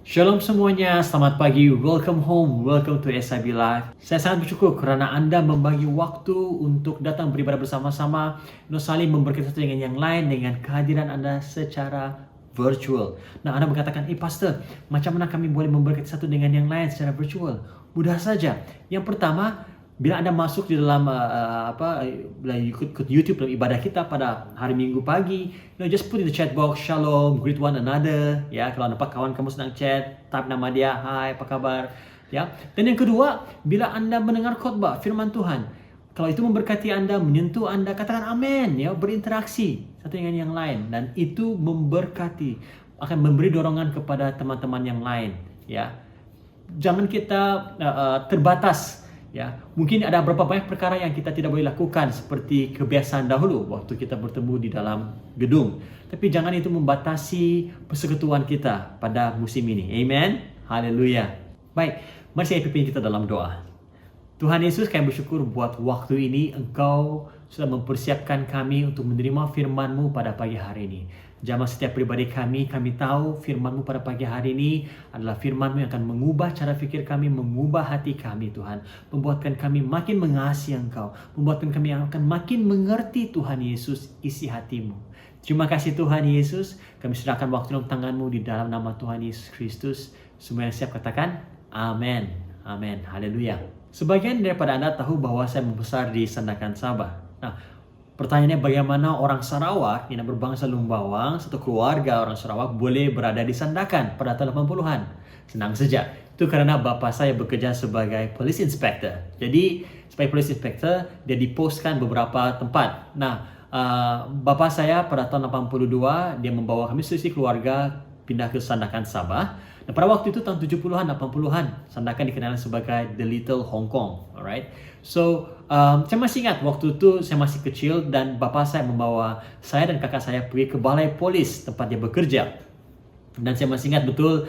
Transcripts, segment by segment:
Shalom semuanya, selamat pagi, welcome home, welcome to SIB Live. Saya sangat bersyukur kerana Anda membagi waktu untuk datang beribadah bersama-sama, saling memberkati satu dengan yang lain dengan kehadiran Anda secara virtual. Nah, Anda berkatakan, Pastor, macam mana kami boleh memberkati satu dengan yang lain secara virtual? Mudah saja. Yang pertama, bila Anda masuk di dalam ikut YouTube dalam ibadah kita pada hari Minggu pagi, just put in the chat box, shalom, greet one another. Ya, kalau nampak kawan kamu sedang chat, type nama dia, hai, apa kabar? Ya. Dan yang kedua, bila Anda mendengar khotbah firman Tuhan, kalau itu memberkati Anda, menyentuh Anda, katakan amin, ya, berinteraksi satu dengan yang lain, dan itu memberkati, akan memberi dorongan kepada teman-teman yang lain, ya. Jangan kita terbatas. Ya, mungkin ada beberapa banyak perkara yang kita tidak boleh lakukan seperti kebiasaan dahulu waktu kita bertemu di dalam gedung. Tapi jangan itu membatasi persekutuan kita pada musim ini. Amen. Haleluya. Baik, mari saya pimpin kita dalam doa. Tuhan Yesus, kami bersyukur buat waktu ini Engkau sudah mempersiapkan kami untuk menerima firman-Mu pada pagi hari ini. Jamah setiap pribadi kami tahu firman-Mu pada pagi hari ini adalah firman-Mu yang akan mengubah cara fikir kami, mengubah hati kami Tuhan. Membuatkan kami makin mengasihi Engkau, membuatkan kami akan makin mengerti Tuhan Yesus isi hati-Mu. Terima kasih Tuhan Yesus, kami serahkan waktu dalam tangan-Mu di dalam nama Tuhan Yesus Kristus. Semua yang siap katakan, amin. Amin. Haleluya. Sebagian daripada Anda tahu bahwa saya membesar di Sandakan Sabah. Nah, pertanyaannya bagaimana orang Sarawak yang berbangsa Lumbawang, satu keluarga orang Sarawak boleh berada di Sandakan pada tahun 80-an? Senang saja. Itu karena bapa saya bekerja sebagai police inspector. Jadi, sebagai police inspector, dia diposkan beberapa tempat. Nah, bapa saya pada tahun 82, dia membawa kami seisi keluarga pindah ke Sandakan Sabah. Dan pada waktu itu tahun 70-an, 80-an, Sandakan dikenal sebagai The Little Hong Kong. Alright? So, saya masih ingat waktu itu saya masih kecil dan bapa saya membawa saya dan kakak saya pergi ke balai polis tempat dia bekerja. Dan saya masih ingat betul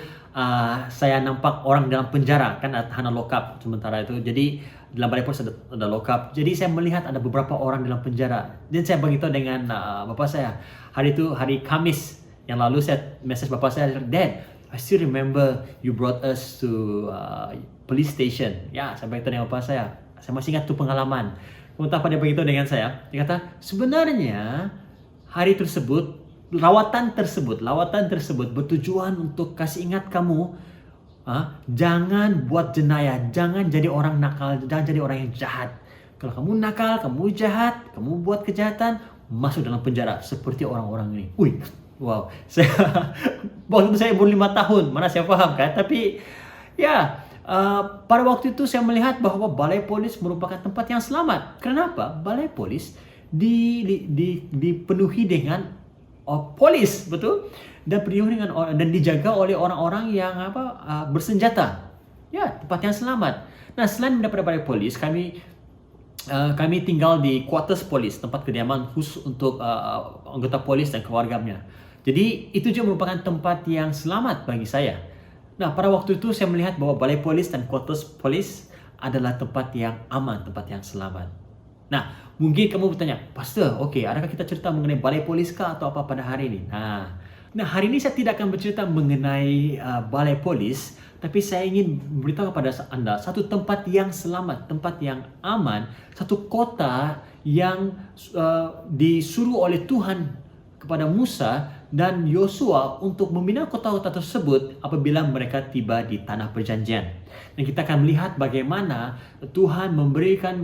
saya nampak orang dalam penjara, kan ada tahanan lokap sementara itu. Jadi dalam balai polis ada lokap. Jadi saya melihat ada beberapa orang dalam penjara. Dan saya beritahu dengan bapa saya. Hari itu hari Kamis yang lalu saya message bapa saya, Dad, I still remember you brought us to police station. Ya, saya beritahu dengan bapa saya. Saya masih ingat tu pengalaman. Kemudian apa dia beritahu dengan saya? Dia kata, sebenarnya hari tersebut, lawatan tersebut bertujuan untuk kasih ingat kamu, jangan buat jenayah, jangan jadi orang nakal, jangan jadi orang yang jahat. Kalau kamu nakal, kamu jahat, kamu buat kejahatan, masuk dalam penjara seperti orang-orang ini. Wow, waktu itu saya umur 5 tahun, mana saya paham kan? Tapi ya, pada waktu itu saya melihat bahwa balai polis merupakan tempat yang selamat. Kenapa? Balai polis dipenuhi dengan polis, betul? Dan penuhi dengan dan dijaga oleh orang-orang yang bersenjata. Ya, tempat yang selamat. Nah, selain mendapat balai polis, kami tinggal di quarters polis, tempat kediaman khusus untuk anggota polis dan keluarganya. Jadi itu juga merupakan tempat yang selamat bagi saya. Nah, pada waktu itu saya melihat bahwa balai polis dan quarters polis adalah tempat yang aman, tempat yang selamat. Nah, mungkin kamu bertanya, Pastor, adakah kita cerita mengenai balai polis kah atau apa pada hari ini? Nah, hari ini saya tidak akan bercerita mengenai balai polis, tapi saya ingin memberitahu kepada Anda satu tempat yang selamat, tempat yang aman, satu kota yang disuruh oleh Tuhan kepada Musa dan Yosua untuk membina kota-kota tersebut apabila mereka tiba di tanah perjanjian. Dan kita akan melihat bagaimana Tuhan memberikan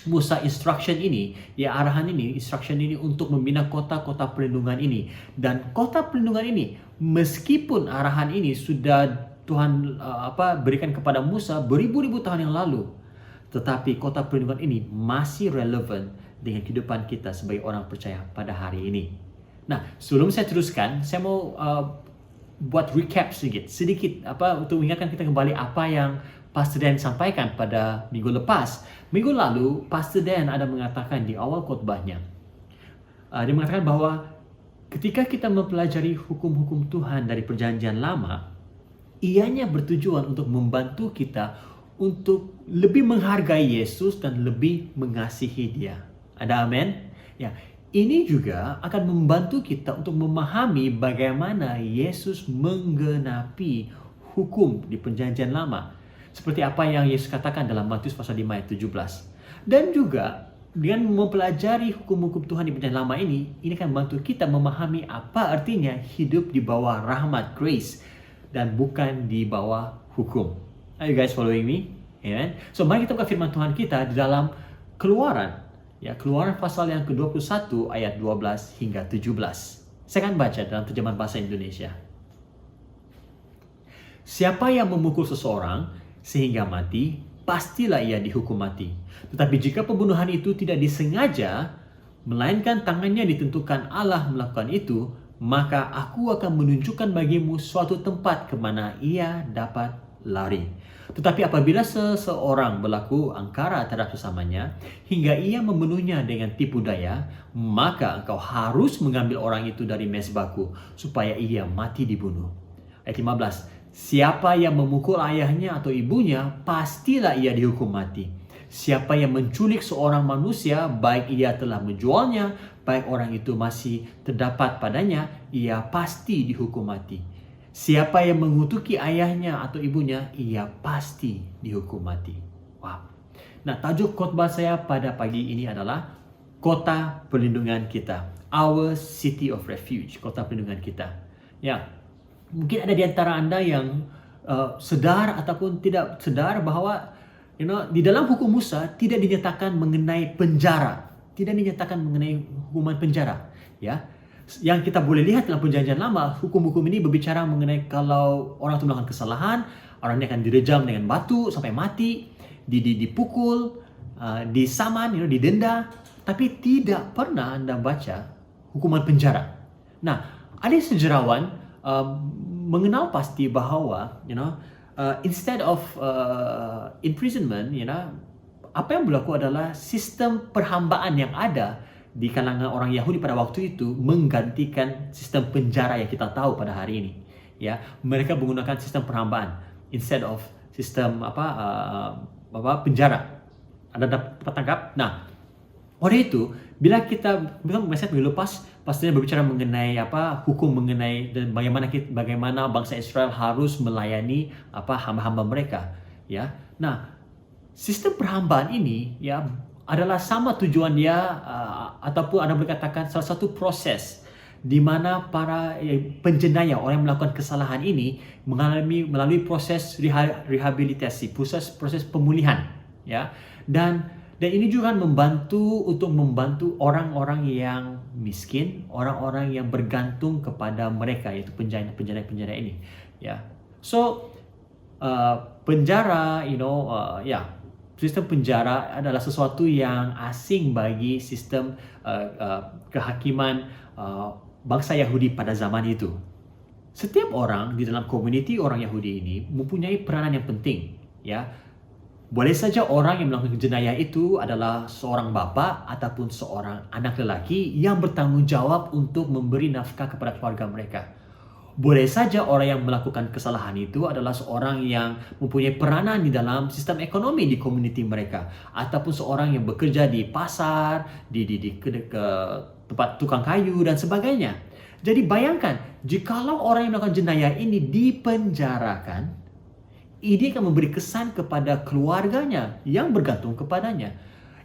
Musa instruction ini, arahan ini, instruction ini untuk membina kota-kota perlindungan ini. Dan kota perlindungan ini, meskipun arahan ini sudah Tuhan berikan kepada Musa beribu-ribu tahun yang lalu, tetapi kota perlindungan ini masih relevan dengan kehidupan kita sebagai orang percaya pada hari ini. Nah, sebelum saya teruskan, saya mau buat recap sedikit untuk mengingatkan kita kembali apa yang Pastor Dan sampaikan pada minggu lepas. Minggu lalu, Pastor Dan ada mengatakan di awal khotbahnya, dia mengatakan bahwa ketika kita mempelajari hukum-hukum Tuhan dari perjanjian lama, ianya bertujuan untuk membantu kita untuk lebih menghargai Yesus dan lebih mengasihi Dia. Ada amin? Ya, Ini juga akan membantu kita untuk memahami bagaimana Yesus menggenapi hukum di Perjanjian Lama. Seperti apa yang Yesus katakan dalam Matius pasal 5 ayat 17. Dan juga dengan mempelajari hukum-hukum Tuhan di Perjanjian Lama ini akan membantu kita memahami apa artinya hidup di bawah rahmat, grace, dan bukan di bawah hukum. Are you guys following me? Amen. So mari kita buka firman Tuhan kita di dalam Keluaran. Ya, Keluaran pasal yang ke-21 ayat 12 hingga 17. Saya akan baca dalam terjemahan bahasa Indonesia. Siapa yang memukul seseorang sehingga mati, pastilah ia dihukum mati. Tetapi jika pembunuhan itu tidak disengaja, melainkan tangannya ditentukan Allah melakukan itu, maka aku akan menunjukkan bagimu suatu tempat kemana ia dapat lari. Tetapi apabila seseorang berlaku angkara terhadap sesamanya, hingga ia memenuhinya dengan tipu daya, maka engkau harus mengambil orang itu dari mezbahku, supaya ia mati dibunuh. Ayat 15, siapa yang memukul ayahnya atau ibunya, pastilah ia dihukum mati. Siapa yang menculik seorang manusia, baik ia telah menjualnya, baik orang itu masih terdapat padanya, ia pasti dihukum mati. Siapa yang mengutuki ayahnya atau ibunya, ia pasti dihukum mati. Wow. Nah, tajuk khotbah saya pada pagi ini adalah kota perlindungan kita. Our city of refuge, kota perlindungan kita. Ya, mungkin ada di antara Anda yang sedar ataupun tidak sedar bahwa di dalam hukum Musa tidak dinyatakan mengenai penjara, tidak dinyatakan mengenai hukuman penjara. Ya. Yang kita boleh lihat dalam Perjanjian Lama, hukum-hukum ini berbicara mengenai kalau orang itu melakukan kesalahan, orang ini akan direjam dengan batu sampai mati, dipukul, disaman, didenda, tapi tidak pernah Anda baca hukuman penjara. Nah, ada sejarawan mengenal pasti bahwa, instead of imprisonment, apa yang berlaku adalah sistem perhambaan yang ada di kalangan orang Yahudi pada waktu itu menggantikan sistem penjara yang kita tahu pada hari ini. Ya, mereka menggunakan sistem perhambaan instead of sistem penjara. Ada dapat tangkap? Nah, oleh itu, bila kita melihat minggu lepas pastinya berbicara mengenai hukum mengenai dan bagaimana bangsa Israel harus melayani hamba-hamba mereka. Ya, nah sistem perhambaan ini adalah sama tujuan dia ataupun Anda boleh katakan salah satu proses di mana para penjenayah, orang yang melakukan kesalahan ini melalui proses rehabilitasi, proses pemulihan, ya. Dan ini juga membantu orang-orang yang miskin, orang-orang yang bergantung kepada mereka, yaitu penjara ini, ya. So penjara, sistem penjara adalah sesuatu yang asing bagi sistem kehakiman bangsa Yahudi pada zaman itu. Setiap orang di dalam komuniti orang Yahudi ini mempunyai peranan yang penting. Ya, boleh saja orang yang melakukan jenayah itu adalah seorang bapa ataupun seorang anak lelaki yang bertanggung jawab untuk memberi nafkah kepada keluarga mereka. Boleh saja orang yang melakukan kesalahan itu adalah seorang yang mempunyai peranan di dalam sistem ekonomi di komuniti mereka, ataupun seorang yang bekerja di pasar, di tempat tukang kayu dan sebagainya. Jadi bayangkan, jikalau orang yang melakukan jenayah ini dipenjarakan, ini akan memberi kesan kepada keluarganya yang bergantung kepadanya.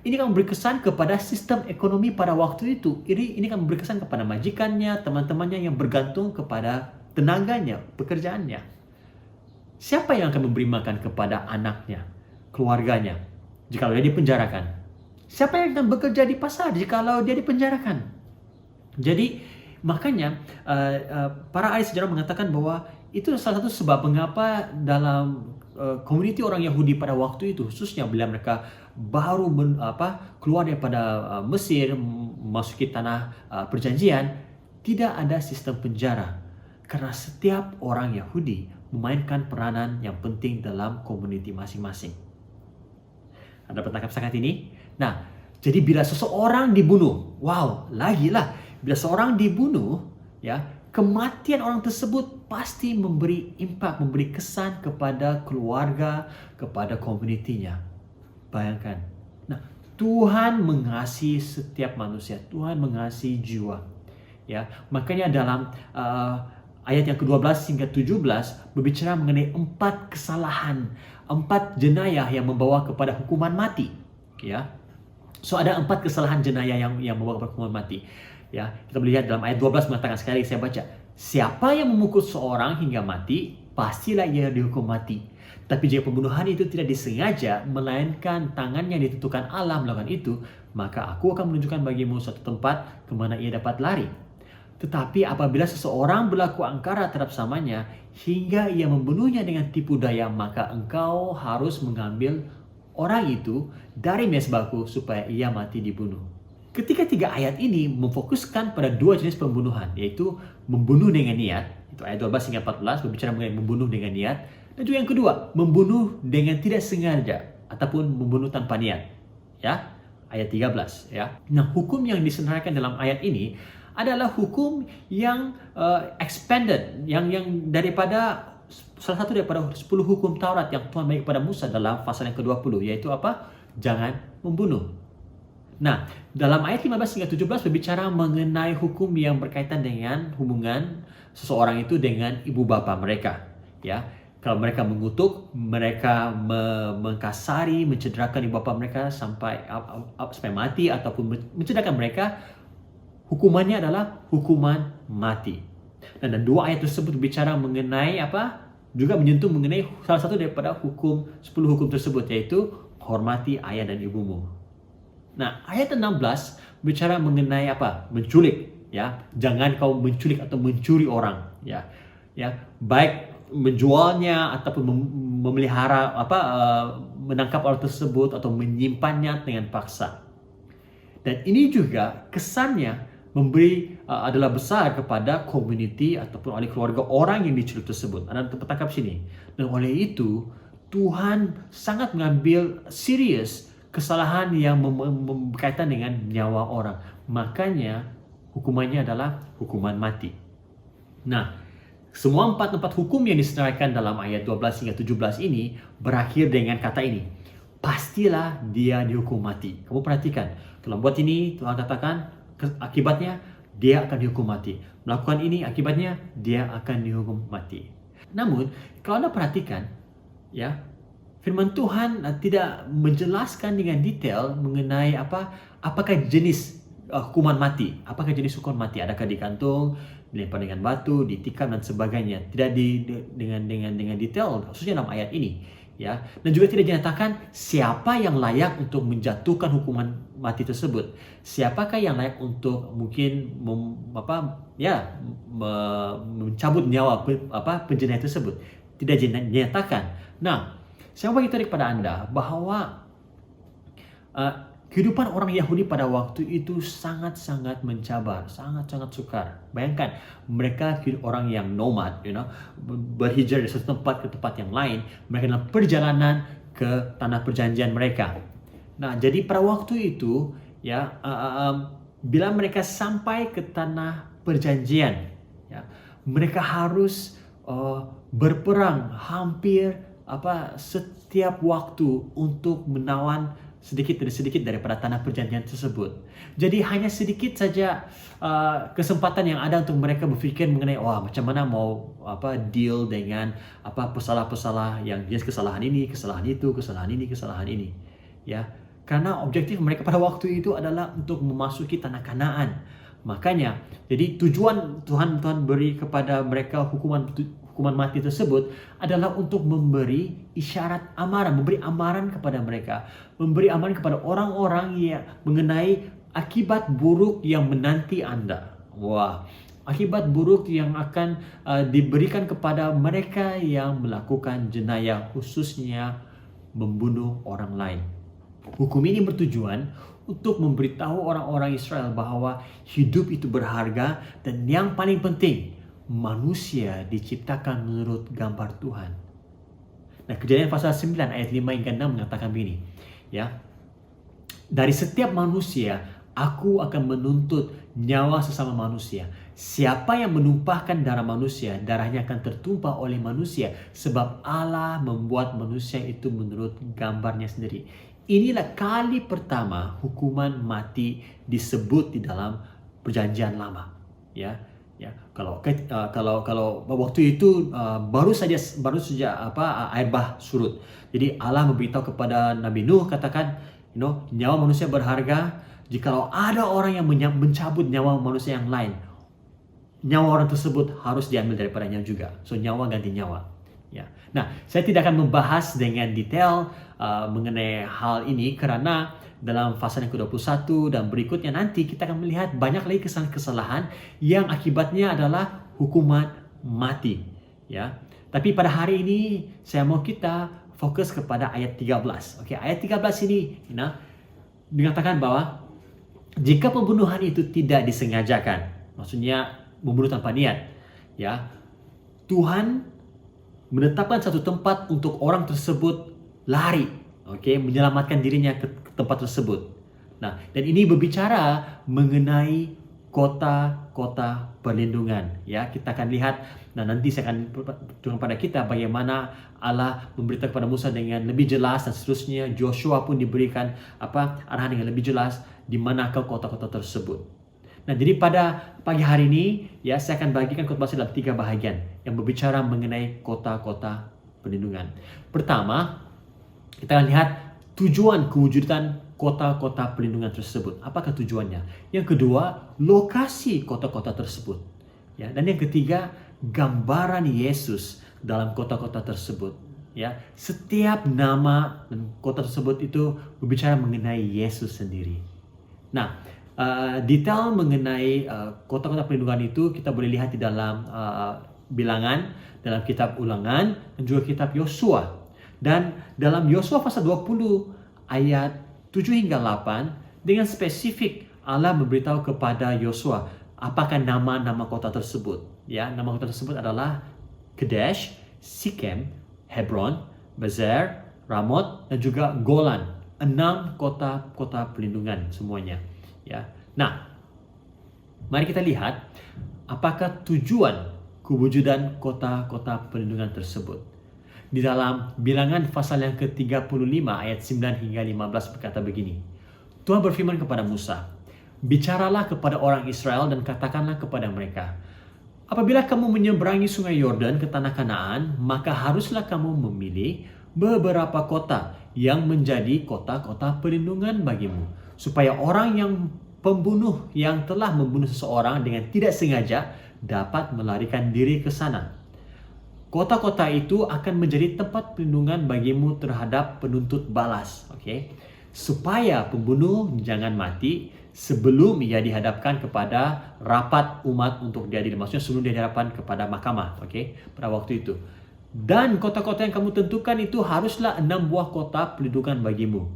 Ini akan memberi kesan kepada sistem ekonomi pada waktu itu. Ini akan memberi kesan kepada majikannya, teman-temannya yang bergantung kepada tenaganya, pekerjaannya. Siapa yang akan memberi makan kepada anaknya, keluarganya, jikalau dia dipenjarakan? Siapa yang akan bekerja di pasar jikalau dia dipenjarakan? Jadi, makanya para ahli sejarah mengatakan bahwa itu salah satu sebab mengapa dalam komuniti orang Yahudi pada waktu itu, khususnya bila mereka baru keluar daripada Mesir, memasuki tanah perjanjian, tidak ada sistem penjara. Karena setiap orang Yahudi memainkan peranan yang penting dalam komuniti masing-masing. Anda bertangkap sangat ini? Nah, jadi bila seseorang dibunuh, bila seorang dibunuh, ya, kematian orang tersebut pasti memberi impak, memberi kesan kepada keluarga, kepada komunitinya. Bayangkan. Nah, Tuhan mengasihi setiap manusia. Tuhan mengasihi jiwa. Ya, makanya dalam ayat yang ke-12 hingga 17 berbicara mengenai 4 kesalahan, 4 jenayah yang membawa kepada hukuman mati. Ya. So ada 4 kesalahan jenayah yang membawa kepada hukuman mati. Ya, kita melihat dalam ayat 12 mengatakan, sekali saya baca, siapa yang memukul seorang hingga mati, pastilah ia dihukum mati. Tapi jika pembunuhan itu tidak disengaja, melainkan tangannya ditentukan Allah melakukan itu, maka aku akan menunjukkan bagimu suatu tempat kemana ia dapat lari. Tetapi apabila seseorang berlaku angkara terhadap samanya, hingga ia membunuhnya dengan tipu daya, maka engkau harus mengambil orang itu dari mezbahku supaya ia mati dibunuh. Ketika 3 ayat ini memfokuskan pada 2 jenis pembunuhan, yaitu membunuh dengan niat, itu ayat 12 hingga 14 berbicara mengenai membunuh dengan niat, dan juga yang kedua, membunuh dengan tidak sengaja ataupun membunuh tanpa niat. Ya, ayat 13 ya. Nah, hukum yang disenaraikan dalam ayat ini adalah hukum yang expanded, yang daripada salah satu daripada 10 hukum Taurat yang Tuhan bagi kepada Musa dalam pasal yang ke-20, yaitu apa? Jangan membunuh. Nah, dalam ayat 15 hingga 17 berbicara mengenai hukum yang berkaitan dengan hubungan seseorang itu dengan ibu bapa mereka. Ya, kalau mereka mengutuk, mereka mengkasari, mencederakan ibu bapa mereka sampai mati ataupun mencederakan mereka, hukumannya adalah hukuman mati. Dan 2 ayat tersebut berbicara mengenai apa? Juga menyentuh mengenai salah satu daripada 10 hukum tersebut, yaitu hormati ayah dan ibumu. Nah, ayat 16 bicara mengenai apa? Menculik, ya. Jangan kau menculik atau mencuri orang, ya. Ya, baik menjualnya ataupun memelihara menangkap orang tersebut atau menyimpannya dengan paksa. Dan ini juga kesannya adalah besar kepada community ataupun oleh keluarga orang yang diculik tersebut. Anda tertangkap sini. Dan oleh itu, Tuhan sangat mengambil serius kesalahan yang berkaitan dengan nyawa orang. Makanya hukumannya adalah hukuman mati. Nah, semua 4 hukum yang disenaraikan dalam ayat 12 hingga 17 ini berakhir dengan kata ini. Pastilah dia dihukum mati. Kamu perhatikan, kalau buat ini Tuhan katakan akibatnya dia akan dihukum mati. Melakukan ini akibatnya dia akan dihukum mati. Namun, kalau Anda perhatikan, ya, firman Tuhan tidak menjelaskan dengan detail mengenai apakah jenis hukuman mati. Apakah jenis hukuman mati? Adakah digantung, dilempar dengan batu, ditikam dan sebagainya? Tidak dengan detail, khususnya dalam ayat ini, ya. Dan juga tidak dinyatakan siapa yang layak untuk menjatuhkan hukuman mati tersebut. Siapakah yang layak untuk mungkin mencabut nyawa penjenayah tersebut? Tidak dinyatakan. Nah, saya mau bagi tahu kepada Anda bahwa kehidupan orang Yahudi pada waktu itu sangat-sangat mencabar, sangat-sangat sukar. Bayangkan, mereka orang yang nomad, berhijrah dari satu tempat ke tempat yang lain. Mereka dalam perjalanan ke tanah perjanjian mereka. Nah, jadi pada waktu itu, ya, bila mereka sampai ke tanah perjanjian, ya, mereka harus berperang hampir setiap waktu untuk menawan sedikit demi sedikit daripada tanah perjanjian tersebut. Jadi hanya sedikit saja kesempatan yang ada untuk mereka berfikir mengenai macam mana mau deal dengan pesalah-pesalah yang jenis kesalahan ini, kesalahan itu, kesalahan ini, kesalahan ini. Ya, karena objektif mereka pada waktu itu adalah untuk memasuki tanah Kanaan. Makanya, jadi tujuan Tuhan beri kepada mereka hukuman mati tersebut adalah untuk memberi isyarat amaran, memberi amaran kepada mereka, memberi amaran kepada orang-orang yang mengenai akibat buruk yang menanti Anda. Akibat buruk yang akan diberikan kepada mereka yang melakukan jenayah, khususnya membunuh orang lain. Hukum ini bertujuan untuk memberitahu orang-orang Israel bahwa hidup itu berharga dan yang paling penting, manusia diciptakan menurut gambar Tuhan. Nah, Kejadian pasal 9 ayat 5 hingga 6 mengatakan begini, ya. Dari setiap manusia aku akan menuntut nyawa sesama manusia. Siapa yang menumpahkan darah manusia, darahnya akan tertumpah oleh manusia, sebab Allah membuat manusia itu menurut gambarnya sendiri. inilah kali pertama hukuman mati disebut di dalam Perjanjian Lama. Ya, ya. Kalau waktu itu baru saja air bah surut. Jadi Allah memberitahu kepada Nabi Nuh, katakan, nyawa manusia berharga. Jikalau ada orang yang mencabut nyawa manusia yang lain, nyawa orang tersebut harus diambil daripadanya juga. So nyawa ganti nyawa. Ya. Nah, saya tidak akan membahas dengan detail mengenai hal ini karena dalam pasal yang ke-21 dan berikutnya nanti kita akan melihat banyak lagi kesalahan-kesalahan yang akibatnya adalah hukuman mati. Ya. Tapi pada hari ini saya mau kita fokus kepada ayat 13. Oke, ayat 13 ini dikatakan bahwa jika pembunuhan itu tidak disengajakan, maksudnya membunuh tanpa niat, ya, Tuhan menetapkan satu tempat untuk orang tersebut lari, menyelamatkan dirinya ke tempat tersebut. Nah, dan ini berbicara mengenai kota-kota perlindungan. Ya, kita akan lihat. Nah, nanti saya akan tunjukkan pada kita bagaimana Allah memberitahu kepada Musa dengan lebih jelas dan seterusnya. Joshua pun diberikan arahan dengan lebih jelas di manakah kota-kota tersebut. Nah, jadi pada pagi hari ini ya saya akan bagikan khotbah dalam 3 bahagian yang berbicara mengenai kota-kota perlindungan. Pertama, kita akan lihat tujuan kewujudan kota-kota perlindungan tersebut. Apakah tujuannya? Yang kedua, lokasi kota-kota tersebut. Ya, dan yang ketiga, gambaran Yesus dalam kota-kota tersebut. Ya, setiap nama dan kota tersebut itu berbicara mengenai Yesus sendiri. Nah, detail mengenai kota-kota perlindungan itu kita boleh lihat di dalam Bilangan, dalam kitab Ulangan, dan juga kitab Yosua. Dan dalam Yosua pasal 20 ayat 7 hingga 8 dengan spesifik Allah memberitahu kepada Yosua apakah nama-nama kota tersebut. Ya, nama kota tersebut adalah Kadesh, Sikem, Hebron, Bezer, Ramot, dan juga Golan. 6 kota-kota perlindungan semuanya. Ya. Nah, mari kita lihat apakah tujuan kewujudan kota-kota perlindungan tersebut. Di dalam Bilangan pasal yang ke-35 ayat 9 hingga 15 berkata begini. Tuhan berfirman kepada Musa, "Bicaralah kepada orang Israel dan katakanlah kepada mereka, apabila kamu menyeberangi sungai Yordan ke tanah Kanaan, maka haruslah kamu memilih beberapa kota yang menjadi kota-kota perlindungan bagimu, supaya orang yang pembunuh yang telah membunuh seseorang dengan tidak sengaja dapat melarikan diri ke sana. Kota-kota itu akan menjadi tempat perlindungan bagimu terhadap penuntut balas, supaya pembunuh jangan mati sebelum ia dihadapkan kepada rapat umat untuk diadili. Maksudnya sebelum dia dihadapkan kepada mahkamah, pada waktu itu. Dan kota-kota yang kamu tentukan itu haruslah 6 buah kota perlindungan bagimu.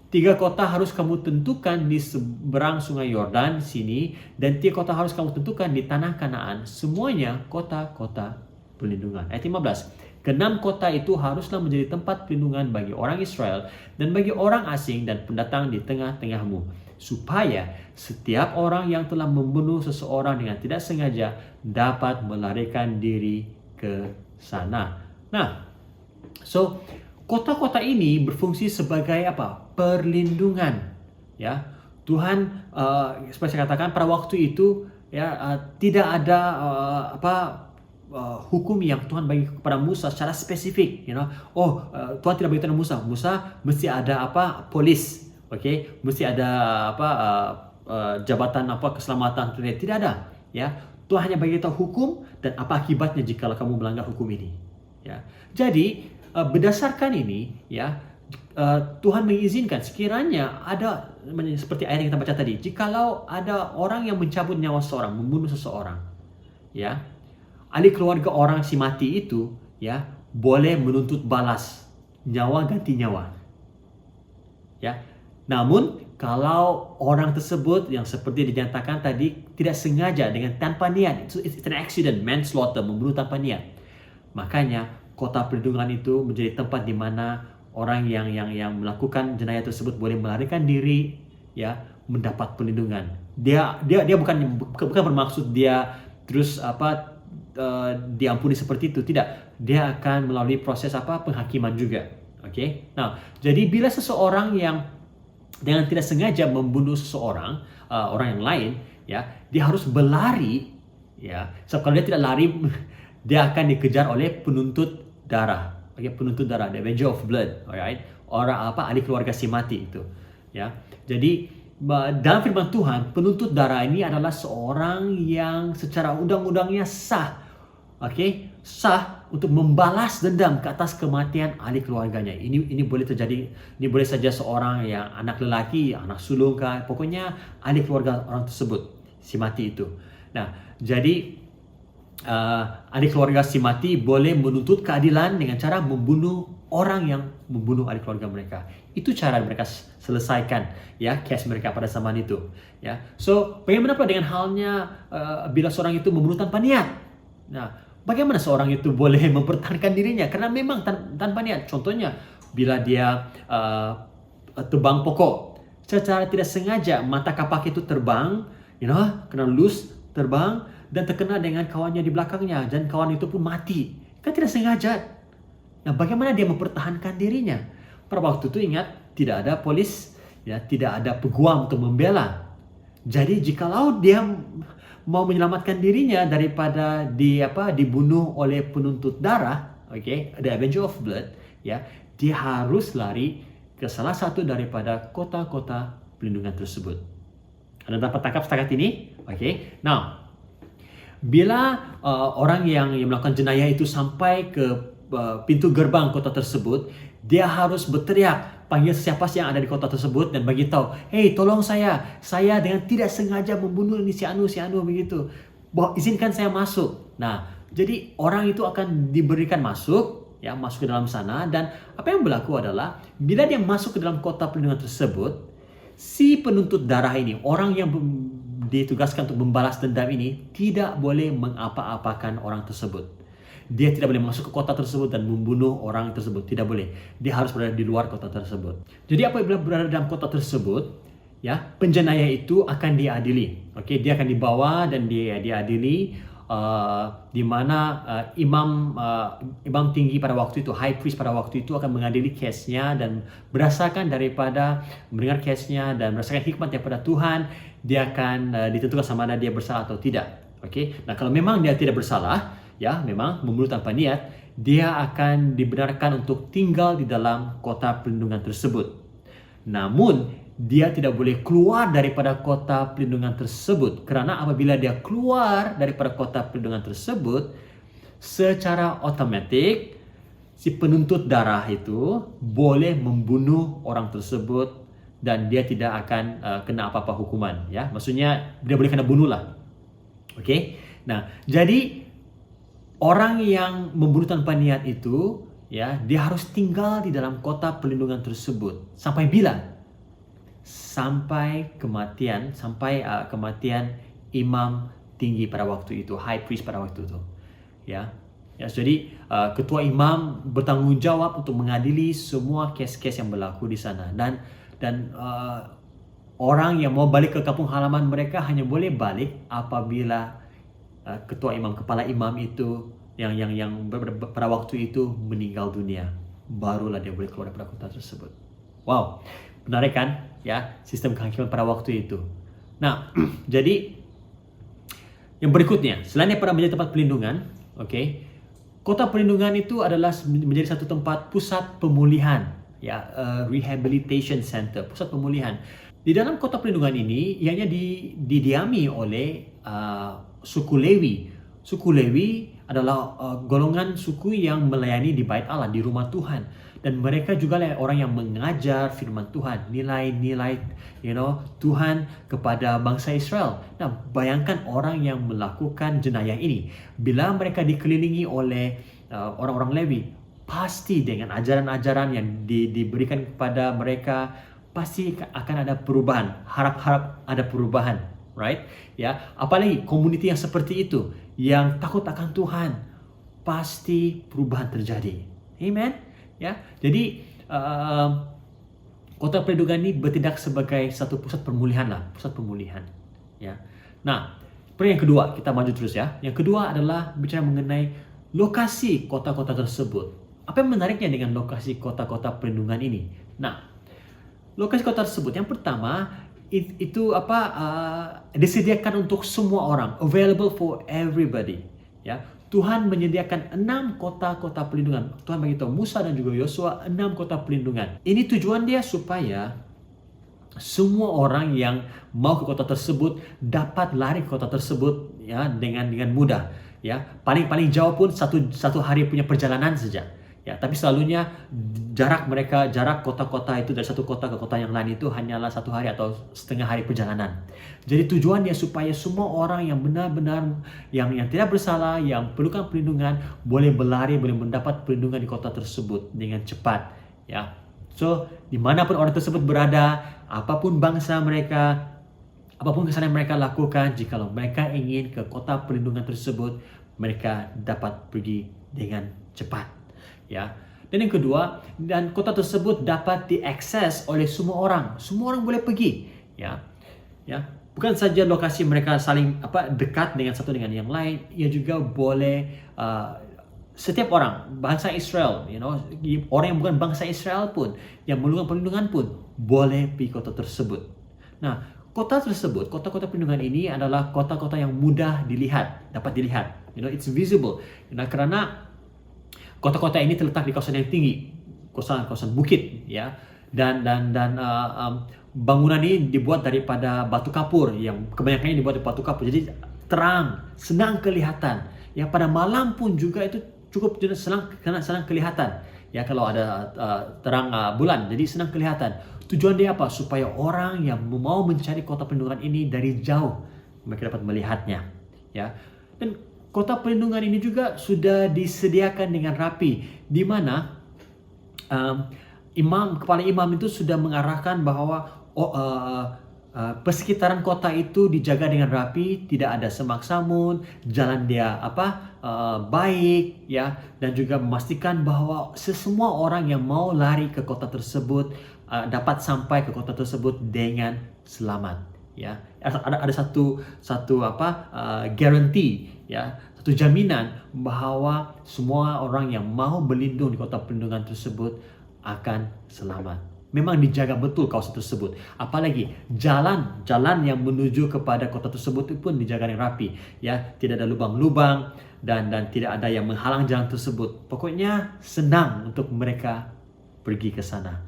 3 kota harus kamu tentukan di seberang sungai Yordan sini, dan 3 kota harus kamu tentukan di tanah Kanaan. Semuanya kota-kota perlindungan. Ayat 15. Ke-6 kota itu haruslah menjadi tempat perlindungan bagi orang Israel dan bagi orang asing dan pendatang di tengah-tengahmu, supaya setiap orang yang telah membunuh seseorang dengan tidak sengaja dapat melarikan diri ke sana." Nah, so kota-kota ini berfungsi sebagai perlindungan. Ya, Tuhan seperti saya katakan pada waktu itu tidak ada hukum yang Tuhan bagi kepada Musa secara spesifik. Tuhan tidak beritahu Musa mesti ada polis, mesti ada jabatan keselamatan. Tidak ada. Ya, Tuhan hanya beritahu hukum dan apa akibatnya jika kamu melanggar hukum ini. Ya, jadi berdasarkan ini, Tuhan mengizinkan sekiranya ada seperti ayat yang kita baca tadi, jikalau ada orang yang mencabut nyawa seseorang, membunuh seseorang, ahli keluarga orang si mati itu boleh menuntut balas nyawa ganti nyawa. Namun kalau orang tersebut yang seperti dinyatakan tadi tidak sengaja dengan tanpa niat, it's an accident, manslaughter, membunuh tanpa niat, makanya kota perlindungan itu menjadi tempat di mana orang yang melakukan jenayah tersebut boleh melarikan diri, mendapat perlindungan. Dia bukan bermaksud dia terus diampuni seperti itu, tidak. Dia akan melalui proses penghakiman juga. Oke. Nah, jadi bila seseorang yang dengan tidak sengaja membunuh seseorang, orang yang lain, ya, dia harus berlari, ya. Sebab kalau dia tidak lari, dia akan dikejar oleh penuntut darah. Okay, penuntut darah, the avenger of blood, alright? Orang ahli keluarga si mati itu, ya. Jadi dalam firman Tuhan, penuntut darah ini adalah seorang yang secara undang-undangnya sah, sah untuk membalas dendam ke atas kematian ahli keluarganya. Ini boleh terjadi, ini boleh saja seorang yang anak lelaki, anak sulung kah, pokoknya ahli keluarga orang tersebut, si mati itu. Nah, jadi ahli keluarga si mati boleh menuntut keadilan dengan cara membunuh orang yang membunuh ahli keluarga mereka. Itu cara mereka selesaikan, ya, case mereka pada zaman itu, ya. So, bagaimana pula dengan halnya bila seorang itu membunuh tanpa niat? Nah, bagaimana seorang itu boleh mempertahankan dirinya? Karena memang tanpa niat. Contohnya, bila dia tebang pokok, secara tidak sengaja mata kapak itu terbang, kena loose, terbang, dan terkena dengan kawannya di belakangnya, dan kawan itu pun mati. Kan tidak sengaja. Nah, bagaimana dia mempertahankan dirinya? Pada waktu itu ingat, tidak ada polis, ya, tidak ada peguam untuk membela. Jadi jikalau dia mau menyelamatkan dirinya daripada dibunuh oleh penuntut darah, the avenger of blood, ya, dia harus lari ke salah satu daripada kota-kota pelindungan tersebut. Anda dapat tangkap setakat ini? Now, bila orang yang melakukan jenayah itu sampai ke pintu gerbang kota tersebut, dia harus berteriak, panggil siapa yang ada di kota tersebut dan bagi tahu, "Hey, tolong saya dengan tidak sengaja membunuh ini si Anu begitu. Izinkan saya masuk." Nah, jadi orang itu akan diberikan masuk, ya, masuk ke dalam sana, dan apa yang berlaku adalah bila dia masuk ke dalam kota perlindungan tersebut, si penuntut darah ini, orang yang ditugaskan untuk membalas dendam ini, tidak boleh mengapa-apakan orang tersebut. Dia tidak boleh masuk ke kota tersebut dan membunuh orang tersebut. Tidak boleh. Dia harus berada di luar kota tersebut. Jadi apabila berada dalam kota tersebut, ya, penjenayah itu akan diadili. Dia akan dibawa dan dia diadili, di mana imam tinggi pada waktu itu, high priest pada waktu itu akan mengadili case-nya, dan berdasarkan daripada mendengar case-nya dan berdasarkan hikmat daripada Tuhan, dia akan ditentukan sama ada dia bersalah atau tidak. Nah, kalau memang dia tidak bersalah, ya, memang membunuh tanpa niat, dia akan dibenarkan untuk tinggal di dalam kota perlindungan tersebut. Namun, dia tidak boleh keluar daripada kota perlindungan tersebut, karena apabila dia keluar daripada kota perlindungan tersebut, secara otomatis si penuntut darah itu boleh membunuh orang tersebut dan dia tidak akan kena apa-apa hukuman, ya. Maksudnya dia boleh kena bunuh lah. Nah, jadi orang yang membunuh tanpa niat itu, ya, dia harus tinggal di dalam kota perlindungan tersebut sampai bila? Sampai kematian imam tinggi pada waktu itu, high priest pada waktu itu, ya. Jadi ketua imam bertanggung jawab untuk mengadili semua kes-kes yang berlaku di sana, dan orang yang mau balik ke kampung halaman mereka hanya boleh balik apabila ketua imam, kepala imam itu yang pada waktu itu meninggal dunia, barulah dia boleh keluar dari kota tersebut. Wow, menarik kan, ya, sistem kehakiman pada waktu itu. Nah, jadi yang berikutnya, selain daripada menjadi tempat pelindungan, kota perlindungan itu adalah menjadi satu tempat pusat pemulihan, ya, rehabilitation center, pusat pemulihan. Di dalam kota perlindungan ini, ianya didiami oleh suku Lewi. Suku Lewi adalah golongan suku yang melayani di bait Allah, di rumah Tuhan, dan mereka juga orang yang mengajar firman Tuhan, nilai-nilai Tuhan kepada bangsa Israel. Nah, bayangkan orang yang melakukan jenayah ini, bila mereka dikelilingi oleh orang-orang Lewi, pasti dengan ajaran-ajaran yang diberikan kepada mereka, pasti akan ada perubahan. Harap-harap ada perubahan, right? Ya, apalagi community yang seperti itu, yang takut akan Tuhan, pasti perubahan terjadi. Amen. Ya, jadi kota perlindungan ini bertindak sebagai satu pusat pemulihan lah, pusat pemulihan. Ya. Nah, yang kedua, kita maju terus ya. Yang kedua adalah bicara mengenai lokasi kota-kota tersebut. Apa yang menariknya dengan lokasi kota-kota perlindungan ini? Nah, lokasi kota tersebut yang pertama itu disediakan untuk semua orang, available for everybody. Ya, Tuhan menyediakan 6 kota-kota perlindungan. Tuhan beritahu Musa dan juga Yosua 6 kota perlindungan. Ini tujuan dia supaya semua orang yang mau ke kota tersebut dapat lari ke kota tersebut ya dengan mudah. Ya, paling jauh pun satu hari punya perjalanan saja. Ya, tapi selalunya jarak kota-kota itu dari satu kota ke kota yang lain itu hanyalah 1 hari atau setengah hari perjalanan. Jadi tujuannya supaya semua orang yang benar-benar yang tidak bersalah, yang perlukan perlindungan, boleh berlari, boleh mendapat perlindungan di kota tersebut dengan cepat. Ya, so dimanapun orang tersebut berada, apapun bangsa mereka, apapun kesalahan mereka lakukan, jikalau mereka ingin ke kota perlindungan tersebut, mereka dapat pergi dengan cepat. Ya. Dan yang kedua, dan kota tersebut dapat diakses oleh semua orang. Semua orang boleh pergi. Ya. Ya. Bukan saja lokasi mereka saling dekat dengan satu dengan yang lain, ia juga boleh setiap orang bangsa Israel, orang yang bukan bangsa Israel pun yang memerlukan perlindungan pun boleh pergi kota tersebut. Nah, kota tersebut, kota-kota perlindungan ini adalah kota-kota yang mudah dilihat, dapat dilihat. It's visible. Karena kota-kota ini terletak di kawasan yang tinggi, kawasan bukit, ya, dan bangunan ini dibuat daripada batu kapur, yang kebanyakannya dibuat dari batu kapur, jadi terang, senang kelihatan. Ya, pada malam pun juga itu cukup senang kelihatan. Ya, kalau ada terang bulan, jadi senang kelihatan. Tujuan dia apa? Supaya orang yang mau mencari kota perlindungan ini dari jauh mereka dapat melihatnya. Ya, dan kota perlindungan ini juga sudah disediakan dengan rapi, di mana kepala imam itu sudah mengarahkan bahwa persekitaran kota itu dijaga dengan rapi, tidak ada semak-samun, jalan dia baik, ya, dan juga memastikan bahwa semua orang yang mau lari ke kota tersebut dapat sampai ke kota tersebut dengan selamat. Ya, ada satu guarantee, ya, satu jaminan bahwa semua orang yang mau berlindung di kota perlindungan tersebut akan selamat. Memang dijaga betul kawasan tersebut. Apalagi jalan yang menuju kepada kota tersebut itu pun dijaga dengan rapi, ya, tidak ada lubang-lubang dan tidak ada yang menghalang jalan tersebut. Pokoknya senang untuk mereka pergi ke sana,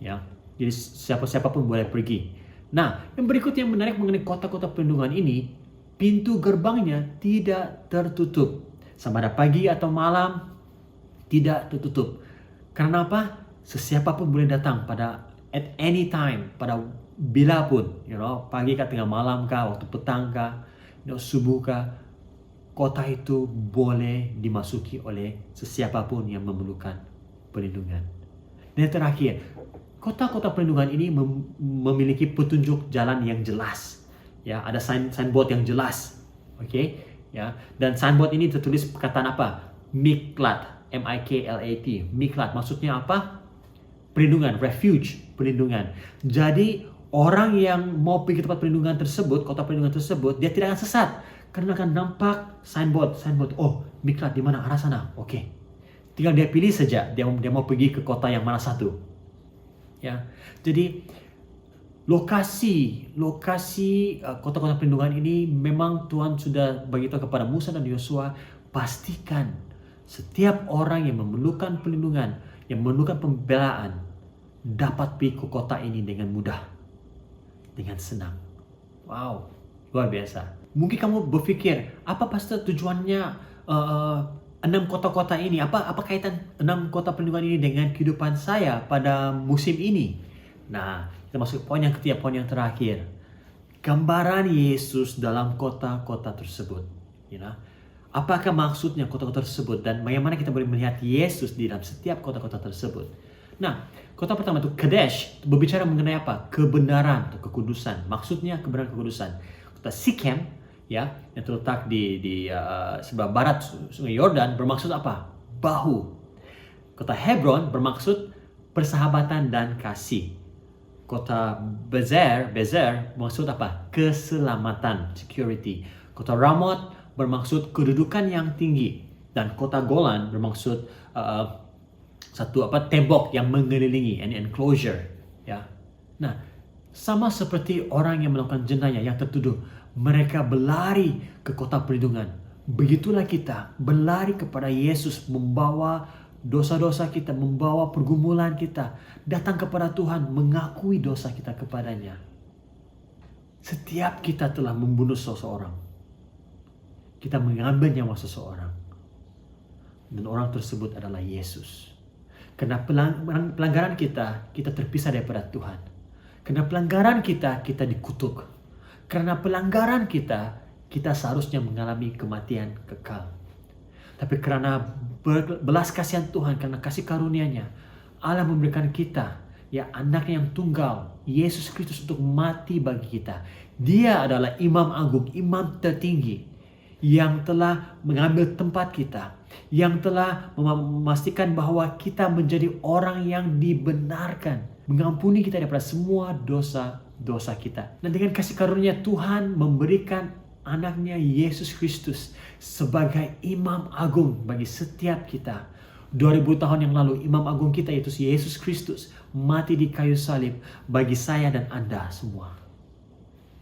ya. Jadi siapa pun boleh pergi. Nah, yang berikutnya yang menarik mengenai kota-kota perlindungan ini, pintu gerbangnya tidak tertutup. Sama ada pagi atau malam, tidak tertutup. Karena apa? Sesiapa pun boleh datang pada at any time, pada bila pun, pagi kah, tengah malam kah, waktu petang kah, subuh kah, kota itu boleh dimasuki oleh sesiapa pun yang memerlukan perlindungan. Dan yang terakhir, kota-kota perlindungan ini memiliki petunjuk jalan yang jelas. Ya, ada signboard yang jelas. Oke, ya. Dan signboard ini tertulis perkataan apa? Miklat, M-I-K-L-A-T. Miklat maksudnya apa? Perlindungan, refuge, perlindungan. Jadi orang yang mau pergi ke tempat perlindungan tersebut, kota perlindungan tersebut, dia tidak akan sesat karena akan nampak signboard. Oh, Miklat di mana? Arah sana. Oke. Tinggal dia pilih saja dia mau pergi ke kota yang mana satu. Ya. Jadi lokasi kota-kota perlindungan ini memang Tuhan sudah beritahu kepada Musa dan Yosua, pastikan setiap orang yang memerlukan perlindungan, yang memerlukan pembelaan, dapat pergi ke kota ini dengan mudah, dengan senang. Wow, luar biasa. Mungkin kamu berpikir, apa pastor tujuannya 6 kota-kota ini? Apa kaitan 6 kota perlindungan ini dengan kehidupan saya pada musim ini? Nah, kita masuk ke poin yang ketiga, poin yang terakhir. Gambaran Yesus dalam kota-kota tersebut. Apakah maksudnya kota-kota tersebut dan bagaimana kita boleh melihat Yesus di dalam setiap kota-kota tersebut? Nah, kota pertama itu Kadesh, berbicara mengenai apa? Kebenaran atau kekudusan. Maksudnya kebenaran kekudusan. Kota Sikem, ya, yang terletak di sebelah barat Sungai Yordan, bermaksud apa? Bahu. Kota Hebron bermaksud persahabatan dan kasih. Kota Bezer bermaksud apa? Keselamatan, security. Kota Ramot bermaksud kedudukan yang tinggi. Dan kota Golan bermaksud tembok yang mengelilingi, an enclosure, ya. Nah, sama seperti orang yang melakukan jenayah yang tertuduh, mereka berlari ke kota perlindungan. Begitulah kita berlari kepada Yesus, membawa dosa-dosa kita, membawa pergumulan kita, datang kepada Tuhan, mengakui dosa kita kepadanya. Setiap kita telah membunuh seseorang, kita mengambil nyawa seseorang, dan orang tersebut adalah Yesus. Karena pelanggaran kita terpisah daripada Tuhan. Karena pelanggaran kita dikutuk. Karena pelanggaran kita seharusnya mengalami kematian kekal. Tapi karena belas kasihan Tuhan, karena kasih karunia-Nya, Allah memberikan kita, ya, anaknya yang tunggal, Yesus Kristus, untuk mati bagi kita. Dia adalah imam agung, imam tertinggi, yang telah mengambil tempat kita, yang telah memastikan bahwa kita menjadi orang yang dibenarkan, mengampuni kita daripada semua dosa-dosa kita. Dan dengan kasih karunia Tuhan memberikan anaknya Yesus Kristus sebagai imam agung bagi setiap kita. 2000 tahun yang lalu imam agung kita, yaitu Yesus Kristus, mati di kayu salib bagi saya dan Anda semua.